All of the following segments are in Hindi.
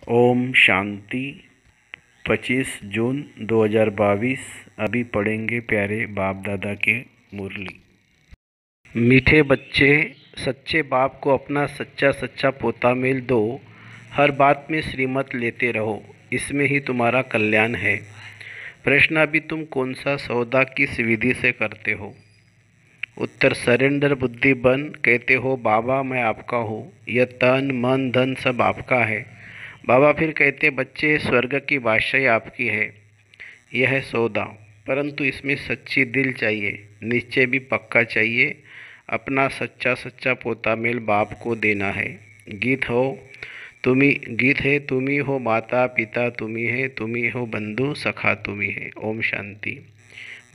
ओम शांति। 25 जून 2022। अभी पढ़ेंगे प्यारे बाप दादा के मुरली। मीठे बच्चे, सच्चे बाप को अपना सच्चा सच्चा पोता मेल दो। हर बात में श्रीमत लेते रहो, इसमें ही तुम्हारा कल्याण है। प्रश्न, अभी तुम कौन सा सौदा किस विधि से करते हो? उत्तर, सरेंडर बुद्धि बन कहते हो बाबा मैं आपका हूँ, यह तन मन धन सब आपका है। बाबा फिर कहते बच्चे स्वर्ग की बादशाही आपकी है। यह है सौदा, परंतु इसमें सच्ची दिल चाहिए, निश्चय भी पक्का चाहिए। अपना सच्चा सच्चा पोता मेल बाप को देना है। गीत है तुम्ही हो माता पिता तुम्ही है, तुम्ही हो बंधु सखा तुम्ही है। ओम शांति।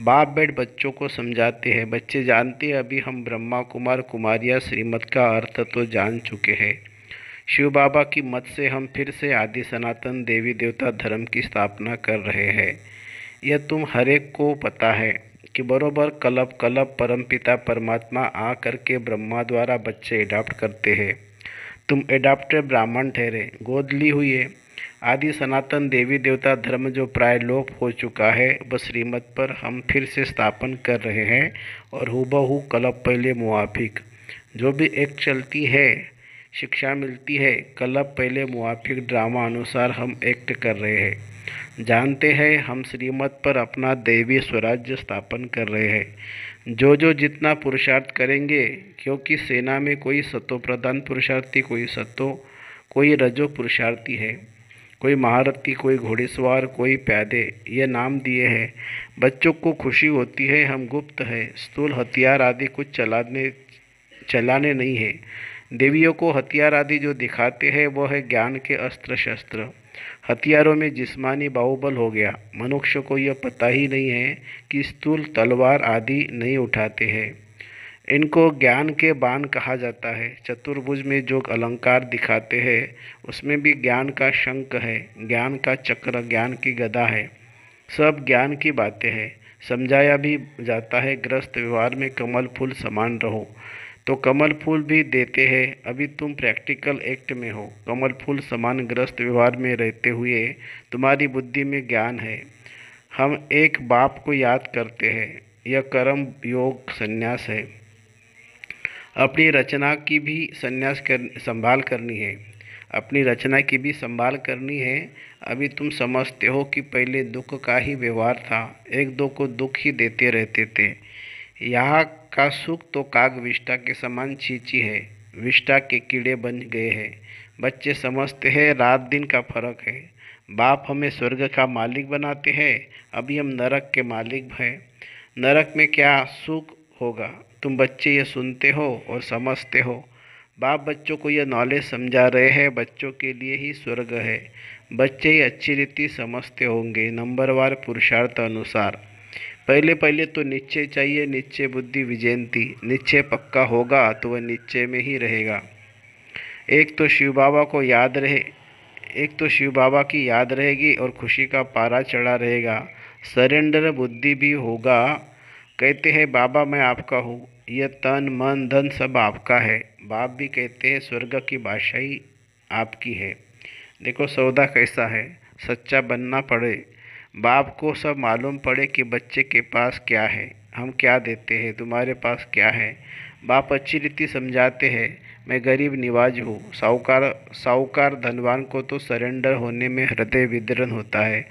बाप बैठ बच्चों को समझाते हैं। बच्चे जानते हैं अभी हम ब्रह्मा कुमार कुमारिया श्रीमत का अर्थ तो जान चुके हैं। शिव बाबा की मत से हम फिर से आदि सनातन देवी देवता धर्म की स्थापना कर रहे हैं। यह तुम हर एक को पता है कि बरोबर कलब कलब परमपिता परमात्मा आ करके ब्रह्मा द्वारा बच्चे एडॉप्ट करते हैं। तुम एडॉप्टेड ब्राह्मण ठहरे, गोद ली हुई है। आदि सनातन देवी देवता धर्म जो प्राय लोप हो चुका है, वह श्रीमत पर हम फिर से स्थापन कर रहे हैं और हूबहू कलब पहले मुआफिक जो भी एक चलती है, शिक्षा मिलती है, कलब पहले मुआफिक ड्रामा अनुसार हम एक्ट कर रहे हैं। जानते हैं हम श्रीमत पर अपना दैवीय स्वराज्य स्थापन कर रहे हैं। जो जितना पुरुषार्थ करेंगे, क्योंकि सेना में कोई सतो प्रधान पुरुषार्थी, कोई सतो, कोई रजो पुरुषार्थी है, कोई महारथी, कोई घोड़ेसवार, कोई प्यादे, ये नाम दिए हैं। बच्चों को खुशी होती है हम गुप्त है, स्थूल हथियार आदि कुछ चलाने नहीं है। देवियों को हथियार आदि जो दिखाते हैं वो है ज्ञान के अस्त्र शस्त्र। हथियारों में जिस्मानी बाहुबल हो गया। मनुष्य को यह पता ही नहीं है कि स्थूल तलवार आदि नहीं उठाते हैं। इनको ज्ञान के बाण कहा जाता है। चतुर्भुज में जो अलंकार दिखाते हैं उसमें भी ज्ञान का शंख है, ज्ञान का चक्र, ज्ञान की गदा है। सब ज्ञान की बातें हैं। समझाया भी जाता है ग्रस्त व्यवहार में कमल फूल समान रहो, तो कमल फूल भी देते हैं। अभी तुम प्रैक्टिकल एक्ट में हो। कमल फूल समान ग्रस्त व्यवहार में रहते हुए तुम्हारी बुद्धि में ज्ञान है। हम एक बाप को याद करते हैं। यह कर्म योग संन्यास है। अपनी रचना की भी संभाल करनी है। अपनी रचना की भी संभाल करनी है। अभी तुम समझते हो कि पहले दुख का ही व्यवहार था, एक दो को दुख ही देते रहते थे। यहाँ का सुख तो काग विष्ठा के समान चीची है, विष्ठा के कीड़े बन गए हैं। बच्चे समझते हैं रात दिन का फर्क है। बाप हमें स्वर्ग का मालिक बनाते हैं, अभी हम नरक के मालिक हैं। नरक में क्या सुख होगा? तुम बच्चे ये सुनते हो और समझते हो। बाप बच्चों को यह नॉलेज समझा रहे हैं, बच्चों के लिए ही स्वर्ग है। बच्चे ही अच्छी रीति समझते होंगे नंबरवार पुरुषार्थ अनुसार। पहले पहले तो निश्चय चाहिए, निश्चय बुद्धि विजयंती। निश्चय पक्का होगा तो वह निश्चय में ही रहेगा। एक तो शिव बाबा को याद रहे एक तो शिव बाबा की याद रहेगी और खुशी का पारा चढ़ा रहेगा। सरेंडर बुद्धि भी होगा। कहते हैं बाबा मैं आपका हूँ, यह तन मन धन सब आपका है। बाप भी कहते हैं स्वर्ग की बादशाही आपकी है। देखो सौदा कैसा है, सच्चा बनना पड़े। बाप को सब मालूम पड़े कि बच्चे के पास क्या है, हम क्या देते हैं, तुम्हारे पास क्या है। बाप अच्छी रीति समझाते हैं। मैं गरीब निवाज हूँ। साहूकार धनवान को तो सरेंडर होने में हृदय विदरण होता है।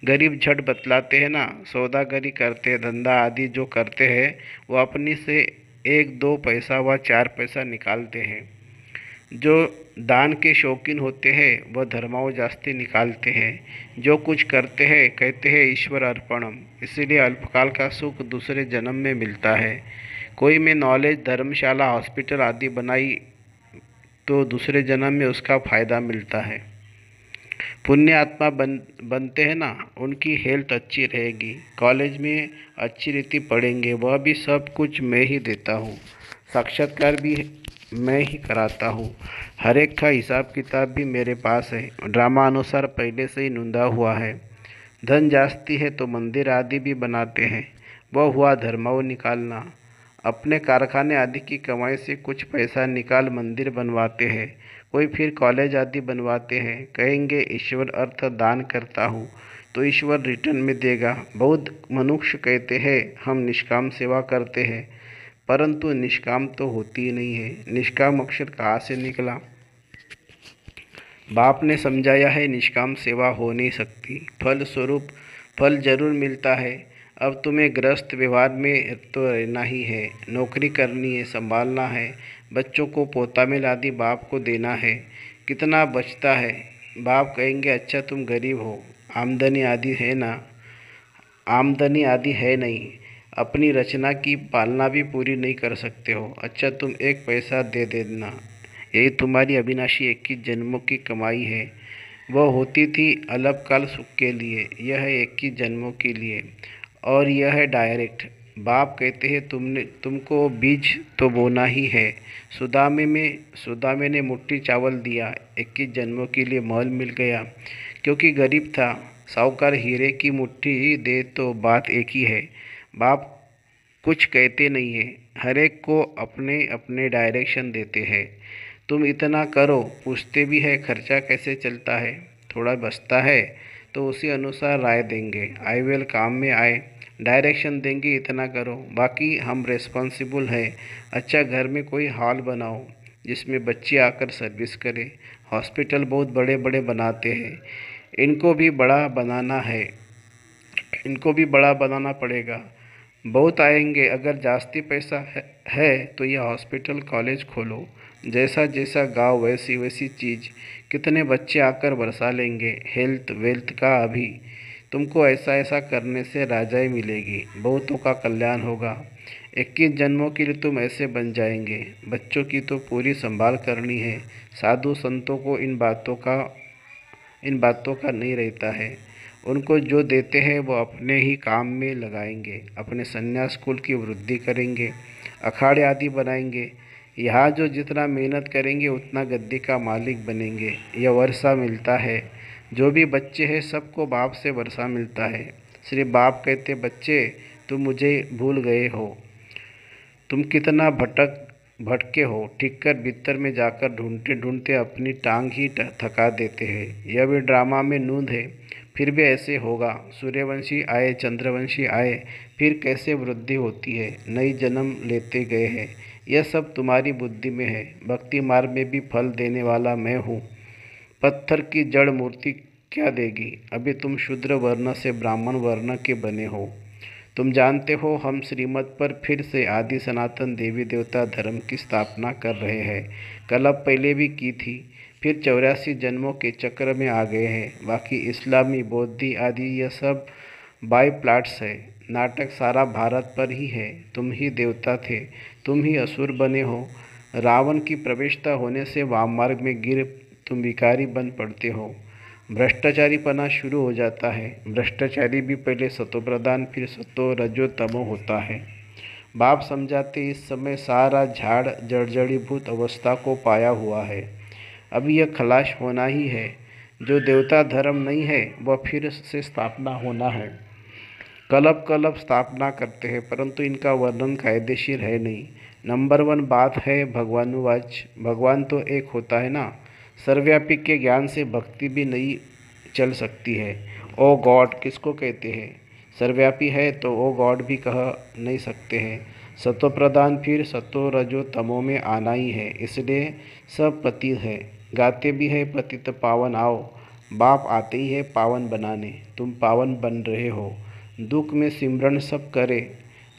गरीब झट बतलाते हैं ना, सौदागरी करते हैं, धंधा आदि जो करते हैं वो अपनी से एक दो पैसा व चार पैसा निकालते हैं। जो दान के शौकीन होते हैं वह धर्माओं जास्ती निकालते हैं। जो कुछ करते हैं कहते हैं ईश्वर अर्पणम, इसीलिए अल्पकाल का सुख दूसरे जन्म में मिलता है। कोई में नॉलेज धर्मशाला हॉस्पिटल आदि बनाई तो दूसरे जन्म में उसका फायदा मिलता है। पुण्य आत्मा बनते हैं ना, उनकी हेल्थ अच्छी रहेगी, कॉलेज में अच्छी रीति पढ़ेंगे। वह भी सब कुछ मैं ही देता हूँ, साक्षात्कार भी मैं ही कराता हूँ। हर एक का हिसाब किताब भी मेरे पास है, ड्रामा अनुसार पहले से ही नोंदा हुआ है। धन जास्ती है तो मंदिर आदि भी बनाते हैं, वह हुआ धर्माओं निकालना। अपने कारखाने आदि की कमाई से कुछ पैसा निकाल मंदिर बनवाते हैं। कोई फिर कॉलेज आदि बनवाते हैं, कहेंगे ईश्वर अर्थ दान करता हूँ तो ईश्वर रिटर्न में देगा। बहुत मनुष्य कहते हैं हम निष्काम सेवा करते हैं, परंतु निष्काम तो होती ही नहीं है। निष्काम अक्षर कहाँ से निकला? बाप ने समझाया है निष्काम सेवा हो नहीं सकती, फल स्वरूप फल जरूर मिलता है। अब तुम्हें गृहस्थ व्यवहार में तो रहना ही है, नौकरी करनी है, संभालना है, बच्चों को पोता में लादी बाप को देना है। कितना बचता है? बाप कहेंगे अच्छा तुम गरीब हो, आमदनी आदि है ना, आमदनी आदि है नहीं, अपनी रचना की पालना भी पूरी नहीं कर सकते हो। अच्छा तुम एक पैसा दे देना, यही तुम्हारी अविनाशी 21 जन्मों की कमाई है। वह होती थी अल्पकाल सुख के लिए, यह है 21 जन्मों के लिए, और यह है डायरेक्ट। बाप कहते हैं तुमको बीज तो बोना ही है। सुदामे ने मुट्ठी चावल दिया, 21 जन्मों के लिए महल मिल गया, क्योंकि गरीब था। साहूकार हीरे की मुट्ठी दे तो बात एक ही है। बाप कुछ कहते नहीं है, हर एक को अपने अपने डायरेक्शन देते हैं। तुम इतना करो, पूछते भी है खर्चा कैसे चलता है, थोड़ा बचता है तो उसी अनुसार राय देंगे, आई विल काम में आए, डायरेक्शन देंगे इतना करो, बाकी हम रेस्पॉन्सिबल है। अच्छा घर में कोई हॉल बनाओ जिसमें बच्चे आकर सर्विस करें। हॉस्पिटल बहुत बड़े बड़े बनाते हैं, इनको भी बड़ा बनाना है, इनको भी बड़ा बनाना पड़ेगा। बहुत आएंगे, अगर जास्ती पैसा है तो यह हॉस्पिटल कॉलेज खोलो, जैसा जैसा गांव वैसी वैसी चीज़। कितने बच्चे आकर बरसा लेंगे, हेल्थ वेल्थ का अभी। तुमको ऐसा ऐसा करने से राजाई मिलेगी, बहुतों का कल्याण होगा। 21 जन्मों के लिए तुम ऐसे बन जाएंगे। बच्चों की तो पूरी संभाल करनी है। साधु संतों को इन बातों का नहीं रहता है। उनको जो देते हैं वो अपने ही काम में लगाएंगे, अपने संन्यास कुल की वृद्धि करेंगे, अखाड़े आदि बनाएंगे। यहाँ जो जितना मेहनत करेंगे उतना गद्दी का मालिक बनेंगे। यह वर्षा मिलता है, जो भी बच्चे हैं सबको बाप से वर्षा मिलता है। सिर्फ बाप कहते बच्चे तुम मुझे भूल गए हो, तुम कितना भटके हो, ठीक कर भीतर में जाकर ढूंढते ढूंढते अपनी टांग ही थका देते हैं। यह भी ड्रामा में नूंद है, फिर भी ऐसे होगा। सूर्यवंशी आए, चंद्रवंशी आए, फिर कैसे वृद्धि होती है, नई जन्म लेते गए हैं। यह सब तुम्हारी बुद्धि में है। भक्ति मार्ग में भी फल देने वाला मैं हूँ। पत्थर की जड़ मूर्ति क्या देगी? अभी तुम शूद्र वर्ण से ब्राह्मण वर्ण के बने हो। तुम जानते हो हम श्रीमत पर फिर से आदि सनातन देवी देवता धर्म की स्थापना कर रहे हैं। कल पहले भी की थी, फिर 84 जन्मों के चक्र में आ गए हैं। बाकी इस्लामी बौद्धि आदि यह सब बाई प्लाट्स है। नाटक सारा भारत पर ही है। तुम ही देवता थे, तुम ही असुर बने हो। रावण की प्रवेशता होने से वाम मार्ग में गिर तुम विकारी बन पड़ते हो। भ्रष्टाचारीपना शुरू हो जाता है। भ्रष्टाचारी भी पहले सतो प्रधान फिर सतो रजो तमो होता है। बाप समझाते इस समय सारा झाड़ जर्जरीभूत अवस्था को पाया हुआ है। अब यह खलाश होना ही है। जो देवता धर्म नहीं है वह फिर से स्थापना होना है। कलप स्थापना करते हैं, परंतु इनका वर्णन कायदेशीर है नहीं। नंबर 1 बात है भगवानुवाच। भगवान तो एक होता है ना। सर्वव्यापी के ज्ञान से भक्ति भी नहीं चल सकती है। ओ गॉड किसको कहते हैं? सर्वव्यापी है तो ओ गॉड भी कह नहीं सकते हैं। सतो प्रधान फिर सतो रजो तमो में आना ही है, इसलिए सब पति है। गाते भी है पतित पावन आओ। बाप आते ही है पावन बनाने, तुम पावन बन रहे हो। दुख में सिमरन सब करे,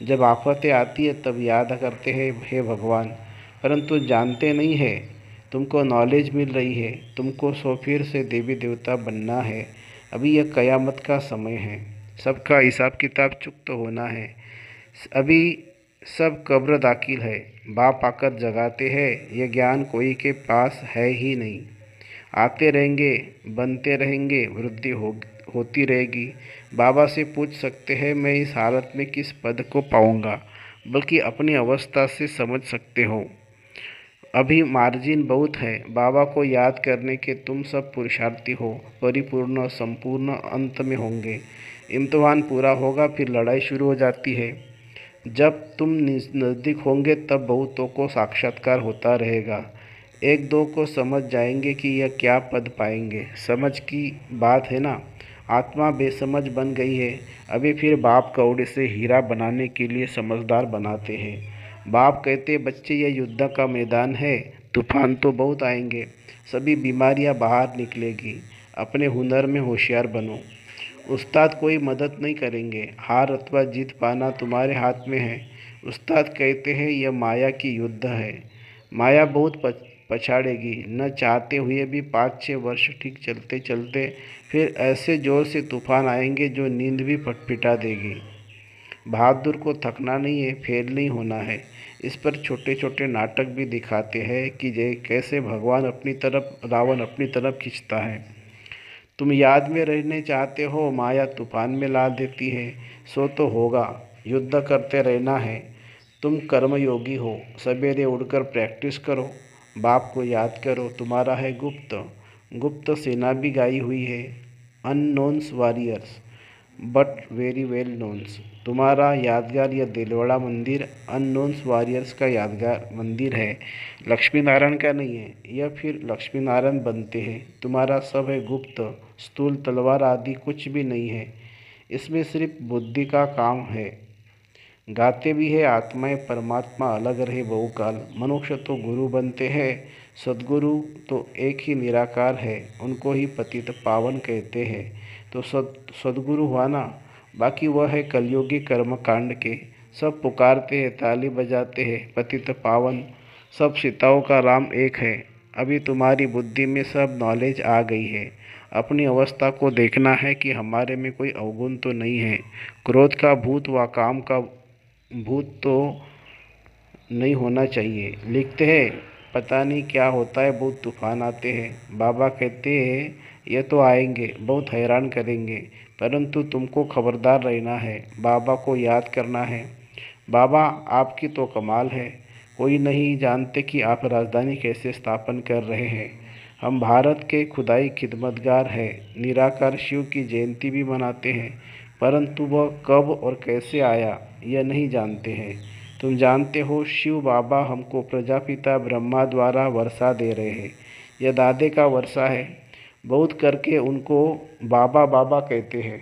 जब आफतें आती है तब याद करते हैं हे भगवान, परंतु जानते नहीं है। तुमको नॉलेज मिल रही है, तुमको सो फिर से देवी देवता बनना है। अभी यह कयामत का समय है, सबका हिसाब किताब चुकता होना है। अभी सब कब्र दाखिल है। बाप आकर जगाते हैं, यह ज्ञान कोई के पास है ही नहीं। आते रहेंगे, बनते रहेंगे, वृद्धि होती रहेगी। बाबा से पूछ सकते हैं मैं इस हालत में किस पद को पाऊंगा, बल्कि अपनी अवस्था से समझ सकते हो। अभी मार्जिन बहुत है। बाबा को याद करने के तुम सब पुरुषार्थी हो, परिपूर्ण संपूर्ण अंत में होंगे। इम्तिहान पूरा होगा, फिर लड़ाई शुरू हो जाती है। जब तुम नज़दीक होंगे तब बहुतों को साक्षात्कार होता रहेगा। एक दो को समझ जाएंगे कि यह क्या पद पाएंगे। समझ की बात है ना। आत्मा बेसमझ बन गई है। अभी फिर बाप कौड़े से हीरा बनाने के लिए समझदार बनाते हैं। बाप कहते, बच्चे यह युद्ध का मैदान है, तूफान तो बहुत आएंगे, सभी बीमारियां बाहर निकलेगी, अपने हुनर में होशियार बनो। उस्ताद कोई मदद नहीं करेंगे, हार अथवा जीत पाना तुम्हारे हाथ में है। उस्ताद कहते हैं यह माया की युद्ध है। माया बहुत पछाड़ेगी, न चाहते हुए भी 5-6 वर्ष ठीक चलते चलते फिर ऐसे जोर से तूफान आएंगे जो नींद भी पटपिटा देगी। बहादुर को थकना नहीं है, फेल नहीं होना है। इस पर छोटे छोटे नाटक भी दिखाते हैं कि कैसे भगवान अपनी तरफ, रावण अपनी तरफ खींचता है। तुम याद में रहने चाहते हो, माया तूफान में ला देती है। सो तो होगा, युद्ध करते रहना है। तुम कर्मयोगी हो, सवेरे उठकर प्रैक्टिस करो, बाप को याद करो। तुम्हारा है गुप्त, गुप्त सेना भी गाई हुई है। Unknowns warriors but very well knowns. तुम्हारा यादगार यह दिलवाड़ा मंदिर अननोन्स वॉरियर्स का यादगार मंदिर है, लक्ष्मी नारायण का नहीं है। यह फिर लक्ष्मी नारायण बनते हैं। तुम्हारा सब है गुप्त, स्थूल तलवार आदि कुछ भी नहीं है। इसमें सिर्फ बुद्धि का काम है। गाते भी है, आत्माएं परमात्मा अलग रहे बहुकाल। मनुष्य तो गुरु बनते हैं, सद्गुरु तो एक ही निराकार है, उनको ही पतित पावन कहते हैं। तो सद्गुरु हुआ ना। बाकी वह है कलयुगी कर्म कांड के। सब पुकारते हैं, ताली बजाते हैं, पतित पावन। सब सीताओं का राम एक है। अभी तुम्हारी बुद्धि में सब नॉलेज आ गई है। अपनी अवस्था को देखना है कि हमारे में कोई अवगुण तो नहीं है। क्रोध का भूत व काम का भूत तो नहीं होना चाहिए। लिखते हैं, पता नहीं क्या होता है, बहुत तूफान आते हैं। बाबा कहते हैं ये तो आएंगे, बहुत हैरान करेंगे, परंतु तुमको खबरदार रहना है, बाबा को याद करना है। बाबा आपकी तो कमाल है, कोई नहीं जानते कि आप राजधानी कैसे स्थापन कर रहे हैं। हम भारत के खुदाई खिदमतगार हैं, निराकार शिव की जयंती भी मनाते हैं, परंतु वह कब और कैसे आया यह नहीं जानते हैं। तुम जानते हो, शिव बाबा हमको प्रजापिता ब्रह्मा द्वारा वर्षा दे रहे हैं। यह दादे का वर्षा है। बहुत करके उनको बाबा बाबा कहते हैं।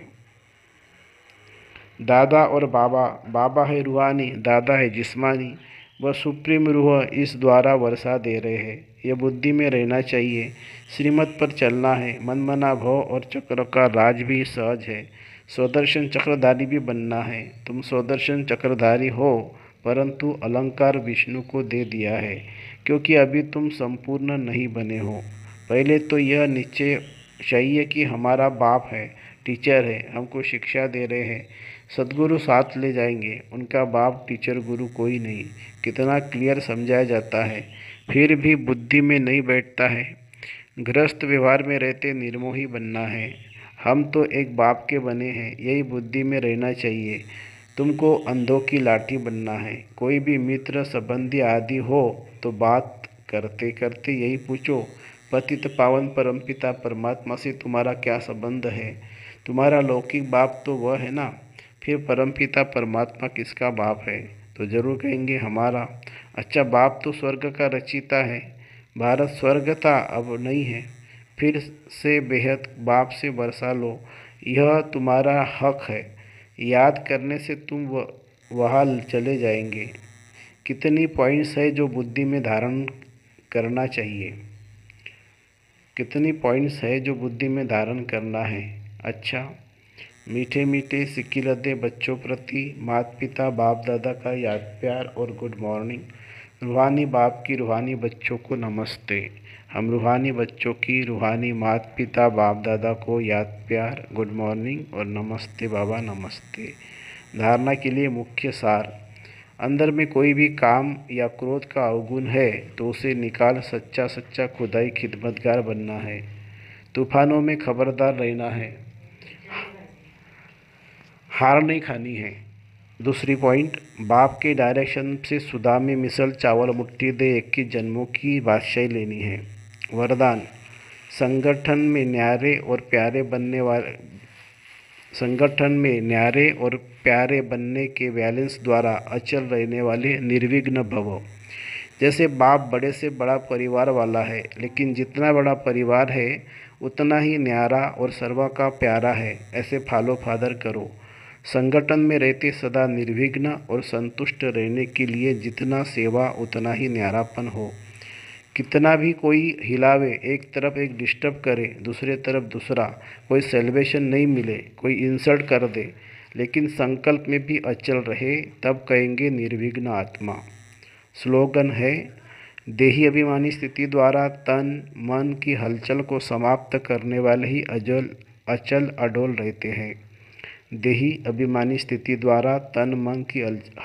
दादा और बाबा, बाबा है रूहानी, दादा है जिस्मानी। वह सुप्रीम रूह इस द्वारा वर्षा दे रहे हैं। यह बुद्धि में रहना चाहिए। श्रीमत पर चलना है। मनमना भव और चक्र का राज भी सहज है। स्वदर्शन चक्रधारी भी बनना है। तुम स्वदर्शन चक्रधारी हो, परंतु अलंकार विष्णु को दे दिया है, क्योंकि अभी तुम संपूर्ण नहीं बने हो। पहले तो यह निश्चय चाहिए कि हमारा बाप है, टीचर है, हमको शिक्षा दे रहे हैं, सद्गुरु साथ ले जाएंगे। उनका बाप टीचर गुरु कोई नहीं। कितना क्लियर समझाया जाता है, फिर भी बुद्धि में नहीं बैठता है। गृहस्थ व्यवहार में रहते निर्मोही बनना है। हम तो एक बाप के बने हैं, यही बुद्धि में रहना चाहिए। तुमको अंधों की लाठी बनना है। कोई भी मित्र संबंधी आदि हो तो बात करते करते यही पूछो, पतित पावन परमपिता परमात्मा से तुम्हारा क्या संबंध है। तुम्हारा लौकिक बाप तो वह है ना, फिर परमपिता परमात्मा किसका बाप है? तो जरूर कहेंगे हमारा। अच्छा, बाप तो स्वर्ग का रचिता है। भारत स्वर्ग था, अब नहीं है। फिर से बेहद बाप से बरसा लो, यह तुम्हारा हक है। याद करने से तुम वहाँ चले जाएंगे। कितनी पॉइंट्स है जो बुद्धि में धारण करना चाहिए, कितनी पॉइंट्स है जो बुद्धि में धारण करना है। अच्छा, मीठे मीठे सिक्की लदे बच्चों प्रति माता पिता बाप दादा का याद प्यार और गुड मॉर्निंग। रूहानी बाप की रूहानी बच्चों को नमस्ते। हम रूहानी बच्चों की रूहानी माता पिता बाप दादा को याद प्यार, गुड मॉर्निंग और नमस्ते बाबा, नमस्ते। धारणा के लिए मुख्य सार। अंदर में कोई भी काम या क्रोध का अवगुण है तो उसे निकाल सच्चा सच्चा खुदाई खिदमतगार बनना है। तूफानों में खबरदार रहना है, हार नहीं खानी है। दूसरी पॉइंट, बाप के डायरेक्शन से सुधा में मिसल चावल मुट्ठी दे 21 जन्मों की बादशाही लेनी है। वरदान, संगठन में न्यारे और प्यारे बनने वाले, संगठन में न्यारे और प्यारे बनने के बैलेंस द्वारा अचल रहने वाले निर्विघ्न भव। जैसे बाप बड़े से बड़ा परिवार वाला है, लेकिन जितना बड़ा परिवार है उतना ही न्यारा और सर्वा का प्यारा है, ऐसे फॉलो फादर करो। संगठन में रहते सदा निर्विघ्न और संतुष्ट रहने के लिए जितना सेवा उतना ही न्यारापन हो। कितना भी कोई हिलावे, एक तरफ एक डिस्टर्ब करे, दूसरे तरफ दूसरा, कोई सेलिब्रेशन नहीं मिले, कोई इंसल्ट कर दे, लेकिन संकल्प में भी अचल रहे, तब कहेंगे निर्विघ्न आत्मा। स्लोगन है, देही अभिमानी स्थिति द्वारा तन मन की हलचल को समाप्त करने वाले ही अचल अडोल रहते हैं। देही अभिमानी स्थिति द्वारा तन मन की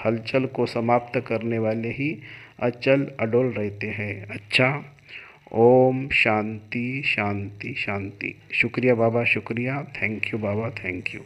हलचल को समाप्त करने वाले ही अचल अडोल रहते हैं। अच्छा, ओम शांति शांति शांति। शुक्रिया बाबा, शुक्रिया। Thank you Baba, thank you.